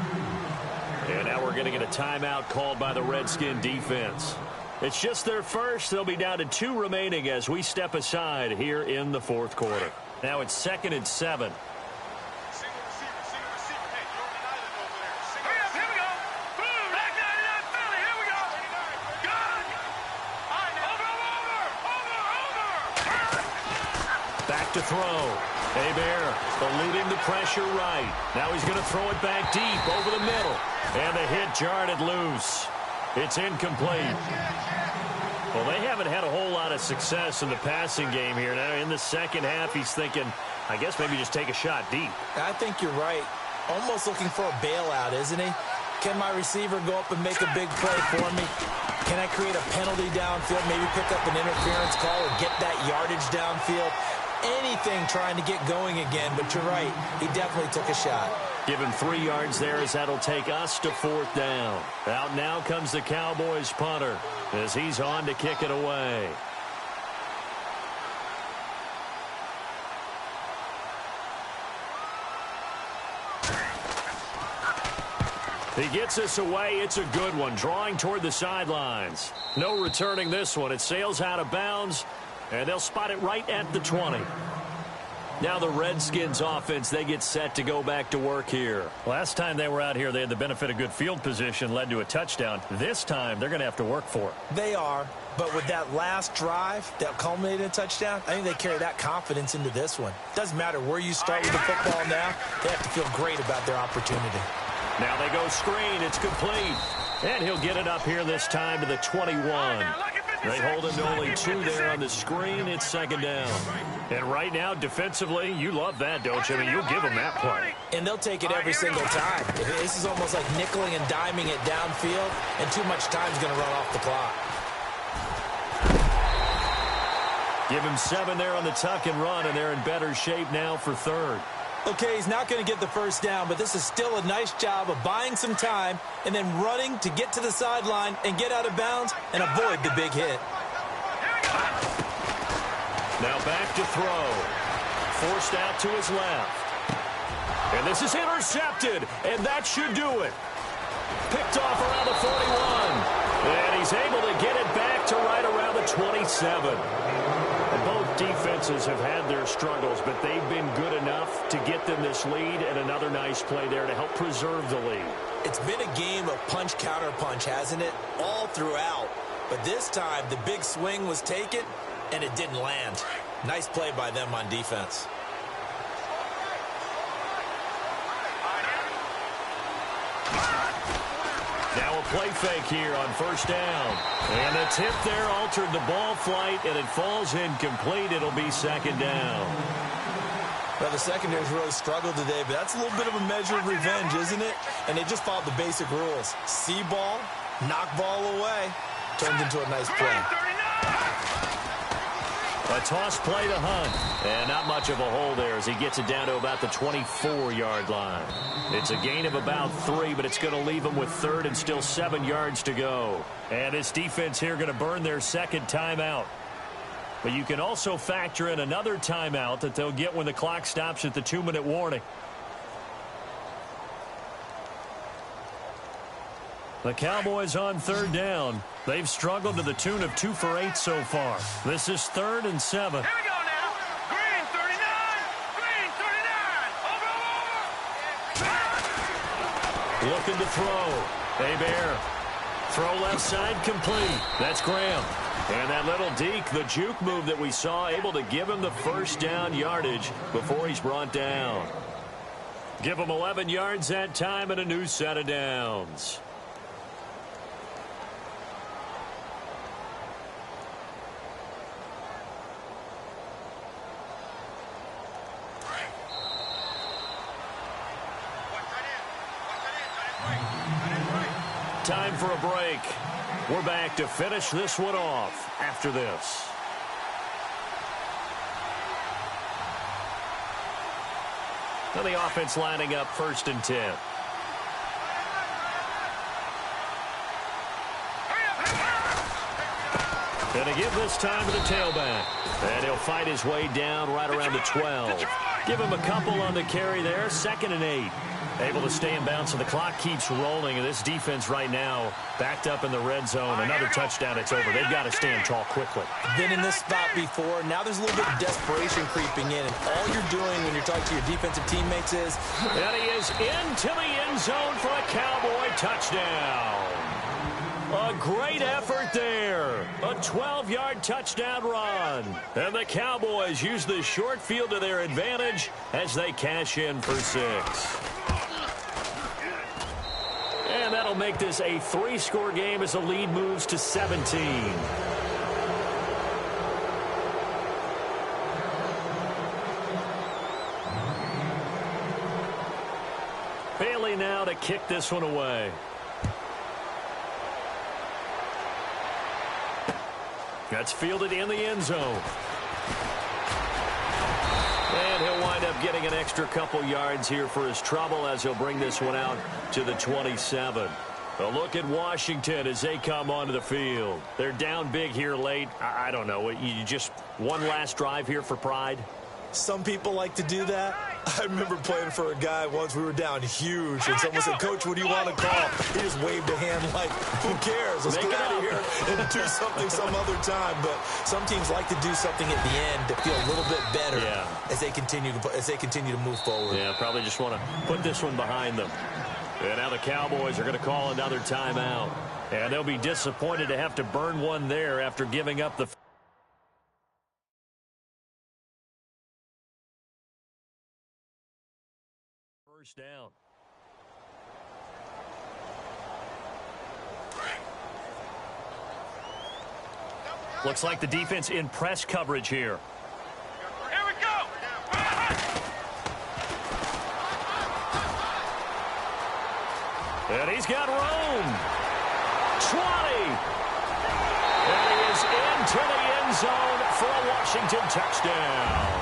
And now we're going to get a timeout called by the Redskin defense. It's just their first. They'll be down to 2 remaining as we step aside here in the fourth quarter. Now it's 2nd and 7. Back to throw. Hebert eluding the pressure right. Now he's going to throw it back deep over the middle. And the hit jarred it loose. It's incomplete. Well, they haven't had a whole lot of success in the passing game here. Now, in the second half, he's thinking, I guess maybe just take a shot deep. I think you're right. Almost looking for a bailout, isn't he? Can my receiver go up and make a big play for me? Can I create a penalty downfield, maybe pick up an interference call or get that yardage downfield? Anything trying to get going again, but you're right. He definitely took a shot. Give him 3 yards there as that'll take us to 4th down. Out now comes the Cowboys punter as he's on to kick it away. He gets us away. It's a good one, drawing toward the sidelines. No returning this one. It sails out of bounds, and they'll spot it right at the 20. Now the Redskins offense, they get set to go back to work here. Last time they were out here, they had the benefit of good field position, led to a touchdown. This time, they're going to have to work for it. They are, but with that last drive that culminated in a touchdown, I think they carry that confidence into this one. Doesn't matter where you start with the football now, they have to feel great about their opportunity. Now they go screen. It's complete. And he'll get it up here this time to the 21. They hold him to only 2 there on the screen. It's 2nd down. And right now, defensively, you love that, don't you? I mean, you'll give them that play. And they'll take it every single time. This is almost like nickeling and diming it downfield, and too much time's going to run off the clock. Give him 7 there on the tuck and run, and they're in better shape now for 3rd. Okay, he's not going to get the first down, but this is still a nice job of buying some time and then running to get to the sideline and get out of bounds and avoid the big hit. Now back to throw. Forced out to his left. And this is intercepted, and that should do it. Picked off around the 41. And he's able to get it back to right around the 27. Both defenses have had their struggles, but they've been good enough to get them this lead, and another nice play there to help preserve the lead. It's been a game of punch-counter-punch, hasn't it? All throughout. But this time, the big swing was taken, and it didn't land. Nice play by them on defense. Now a play fake here on 1st down. And the tip there altered the ball flight, and it falls incomplete. It'll be 2nd down. Well, the secondary's really struggled today, but that's a little bit of a measure of revenge, isn't it? And they just followed the basic rules. See ball, knock ball away. Turned into a nice play. A toss play to Hunt. And not much of a hole there as he gets it down to about the 24-yard line. It's a gain of about 3, but it's going to leave him with 3rd and still 7 yards to go. And this defense here going to burn their 2nd timeout. But you can also factor in another timeout that they'll get when the clock stops at the 2-minute warning. The Cowboys on third down. They've struggled to the tune of 2 for 8 so far. This is 3rd and 7. Here we go now. Green 39. Green 39. Over. Looking to throw. Hebert. Throw left side complete. That's Graham. And that little deke, the juke move that we saw, able to give him the first down yardage before he's brought down. Give him 11 yards that time and a new set of downs. Time for a break. We're back to finish this one off after this. Now the offense lining up 1st and 10. Going to give this time to the tailback. And he'll fight his way down right around the 12. Give him a couple on the carry there. 2nd and 8. Able to stay in bounds, so the clock keeps rolling. And this defense right now backed up in the red zone. Another touchdown, it's over. They've got to stand tall quickly. Been in this spot before. Now there's a little bit of desperation creeping in. And all you're doing when you're talking to your defensive teammates is... And he is into the end zone for a Cowboy touchdown. A great effort there. A 12-yard touchdown run. And the Cowboys use the short field to their advantage as they cash in for 6. And that'll make this a 3-score game as the lead moves to 17. Bailey now to kick this one away. That's fielded in the end zone. And he'll wind up getting an extra couple yards here for his trouble as he'll bring this one out to the 27. A look at Washington as they come onto the field. They're down big here late. I don't know. You just one last drive here for pride? Some people like to do that. I remember playing for a guy once. We were down huge, and someone said, "Coach, what do you want to call?" He just waved a hand like, "Who cares? Let's get out of here and do something some other time." But some teams like to do something at the end to feel a little bit better as they continue to move forward. Yeah, probably just want to put this one behind them. And now the Cowboys are going to call another timeout, and they'll be disappointed to have to burn one there after giving up the first down. Looks like the defense in press coverage here. Here we go. And he's got room. 20. And he is into the end zone for a Washington touchdown.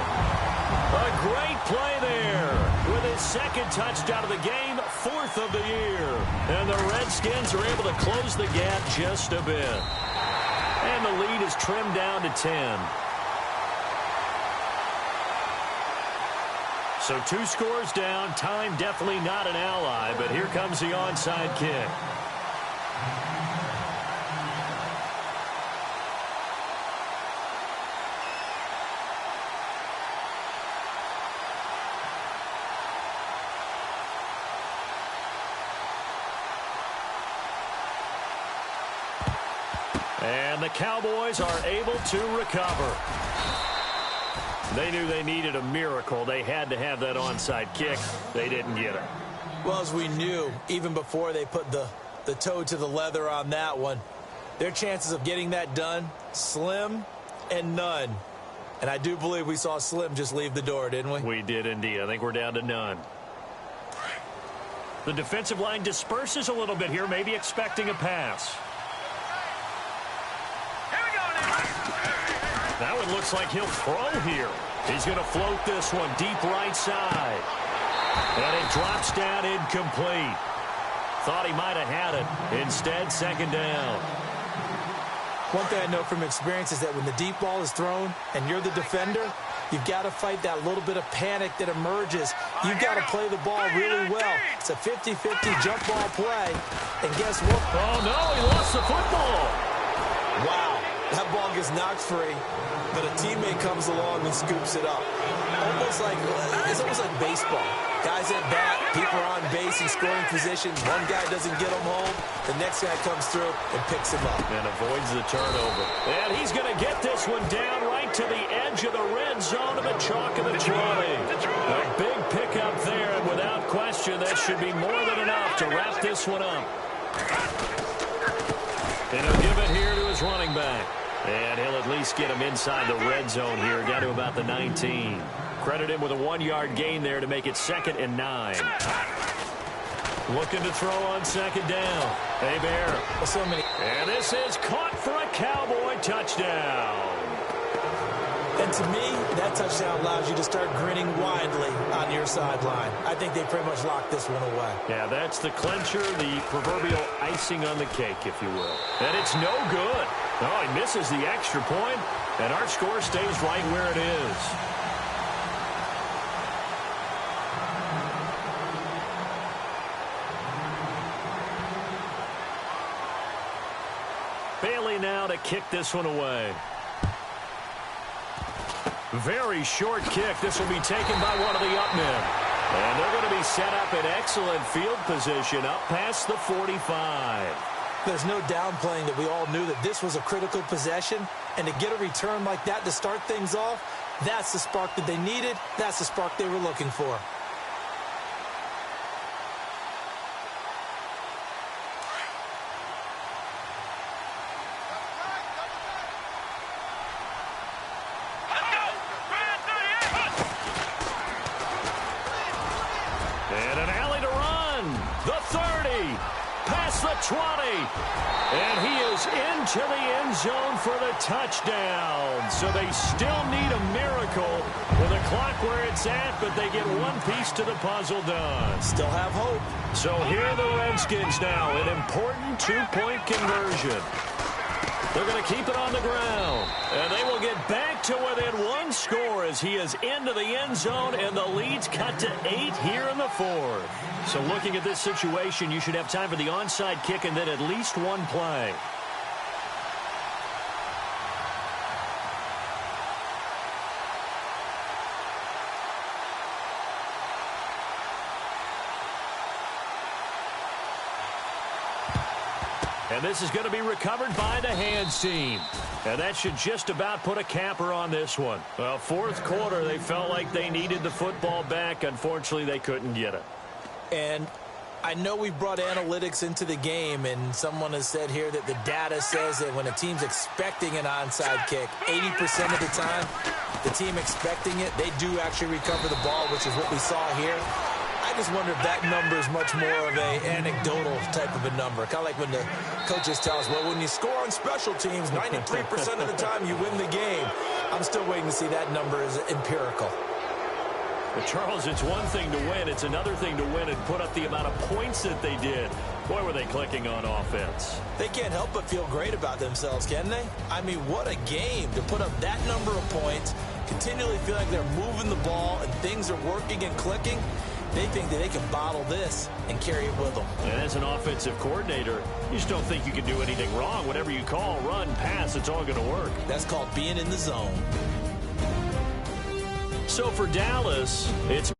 A great play there with his 2nd touchdown of the game, 4th of the year. And the Redskins are able to close the gap just a bit. And the lead is trimmed down to 10. So 2 scores down. Time definitely not an ally, but here comes the onside kick. And the Cowboys are able to recover. They knew they needed a miracle. They had to have that onside kick. They didn't get it. Well, as we knew, even before they put the toe to the leather on that one, their chances of getting that done, slim and none. And I do believe we saw Slim just leave the door, didn't we? We did indeed. I think we're down to none. The defensive line disperses a little bit here, maybe expecting a pass. That one looks like he'll throw here. He's going to float this one deep right side. And it drops down incomplete. Thought he might have had it. Instead, 2nd down. One thing I know from experience is that when the deep ball is thrown and you're the defender, You've got to fight that little bit of panic that emerges. You've got to play the ball really well. It's a 50-50 jump ball play. And guess what? Oh, no, he lost the football. Wow, that ball gets knocked free, but a teammate comes along and scoops it up. It's almost like baseball. Guys at bat, people are on base in scoring position. One guy doesn't get him home. The next guy comes through and picks him up. And avoids the turnover. And he's going to get this one down right to the edge of the red zone of the chalk of the trolley. A big pickup there, and without question, that should be more than enough to wrap this one up. And he'll give it here to his running back. And he'll at least get him inside the red zone here, down to about the 19. Credit him with a 1-yard gain there to make it 2nd and 9. Looking to throw on 2nd down. Hey, Bear. And this is caught for a Cowboy touchdown. And to me, that touchdown allows you to start grinning widely on your sideline. I think they pretty much locked this one away. Yeah, that's the clincher, the proverbial icing on the cake, if you will. And it's no good. Oh, he misses the extra point, and our score stays right where it is. Bailey now to kick this one away. Very short kick. This will be taken by one of the up men. And they're going to be set up in excellent field position up past the 45. There's no downplaying that we all knew that this was a critical possession. And to get a return like that to start things off, that's the spark that they needed. That's the spark they were looking for. And an alley to run. The 30. Past the 20. And he is into the end zone for the touchdown. So they still need a miracle with the clock where it's at, but they get one piece to the puzzle done. Still have hope. So here are the Redskins now. An important 2-point conversion. They're going to keep it on the ground. And they will get back to within one score as he is into the end zone, and the lead's cut to 8 here in the 4th. So looking at this situation, you should have time for the onside kick and then at least one play. And this is going to be recovered by the hands team. And that should just about put a capper on this one. Well, 4th quarter, they felt like they needed the football back. Unfortunately, they couldn't get it. And I know we brought analytics into the game, and someone has said here that the data says that when a team's expecting an onside kick, 80% of the time, the team expecting it, they do actually recover the ball, which is what we saw here. I just wonder if that number is much more of a anecdotal type of a number. Kind of like when the coaches tell us, well, when you score on special teams, 93% of the time you win the game. I'm still waiting to see that number is empirical. But Charles, it's one thing to win. It's another thing to win and put up the amount of points that they did. Boy, were they clicking on offense. They can't help but feel great about themselves, can they? I mean, what a game to put up that number of points, continually feel like they're moving the ball and things are working and clicking. They think that they can bottle this and carry it with them. And as an offensive coordinator, you just don't think you can do anything wrong. Whatever you call, run, pass, it's all going to work. That's called being in the zone. So for Dallas, it's